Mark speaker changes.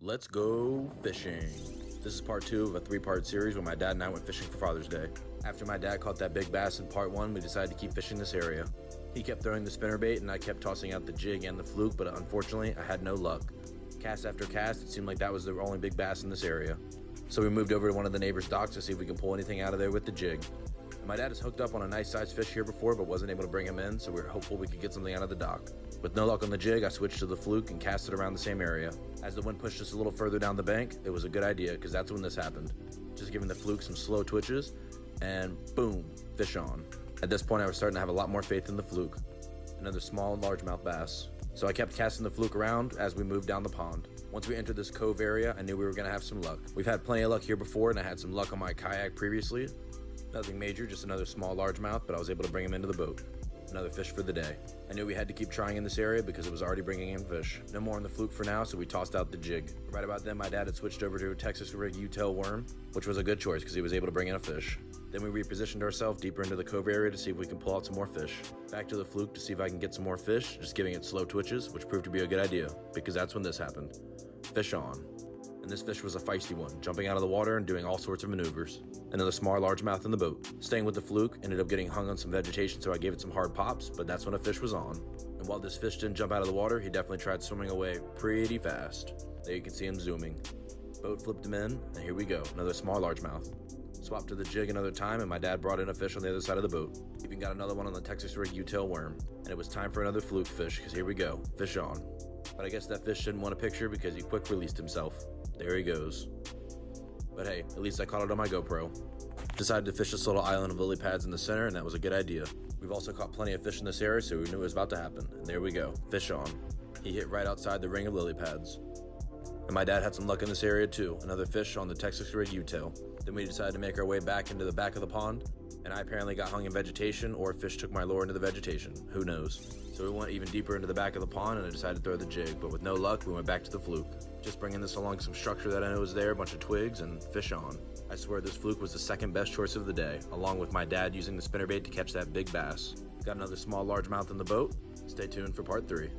Speaker 1: Let's go fishing. This is part 2 of a 3-part series where my dad and I went fishing for Father's Day. After my dad caught that big bass in part 1, we decided to keep fishing this area. He kept throwing the spinnerbait and I kept tossing out the jig and the fluke, but unfortunately I had no luck. Cast after cast, it seemed like that was the only big bass in this area. So we moved over to one of the neighbor's docks to see if we can pull anything out of there with the jig. My dad has hooked up on a nice sized fish here before, but wasn't able to bring him in, so we were hopeful we could get something out of the dock. With no luck on the jig, I switched to the fluke and cast it around the same area. As the wind pushed us a little further down the bank, it was a good idea, because that's when this happened. Just giving the fluke some slow twitches, and boom, fish on. At this point, I was starting to have a lot more faith in the fluke. Another small largemouth bass. So I kept casting the fluke around as we moved down the pond. Once we entered this cove area, I knew we were going to have some luck. We've had plenty of luck here before, and I had some luck on my kayak previously. Nothing major, just another small largemouth, but I was able to bring him into the boat. Another fish for the day. I knew we had to keep trying in this area because it was already bringing in fish. No more on the fluke for now, so we tossed out the jig. Right about then, my dad had switched over to a Texas rig U-tail worm, which was a good choice because he was able to bring in a fish. Then we repositioned ourselves deeper into the cove area to see if we can pull out some more fish. Back to the fluke to see if I can get some more fish, just giving it slow twitches, which proved to be a good idea because that's when this happened. Fish on. And this fish was a feisty one, jumping out of the water and doing all sorts of maneuvers. Another small largemouth in the boat. Staying with the fluke, ended up getting hung on some vegetation, so I gave it some hard pops, but that's when a fish was on. And while this fish didn't jump out of the water, he definitely tried swimming away pretty fast. There you can see him zooming. Boat flipped him in, and here we go, another small largemouth. Swapped to the jig another time, and my dad brought in a fish on the other side of the boat. Even got another one on the Texas rig U-tail worm. And it was time for another fluke fish, because here we go, fish on. But I guess that fish didn't want a picture because he quick released himself. There he goes. But hey, at least I caught it on my GoPro. Decided to fish this little island of lily pads in the center, and that was a good idea. We've also caught plenty of fish in this area, so we knew it was about to happen. And there we go, fish on. He hit right outside the ring of lily pads. And my dad had some luck in this area too, another fish on the Texas rig U-tail. Then we decided to make our way back into the back of the pond, and I apparently got hung in vegetation, or a fish took my lure into the vegetation, who knows. So we went even deeper into the back of the pond, and I decided to throw the jig, but with no luck, we went back to the fluke. Just bringing this along some structure that I know is there, a bunch of twigs, and fish on. I swear this fluke was the second best choice of the day, along with my dad using the spinnerbait to catch that big bass. Got another small largemouth in the boat. Stay tuned for part 3.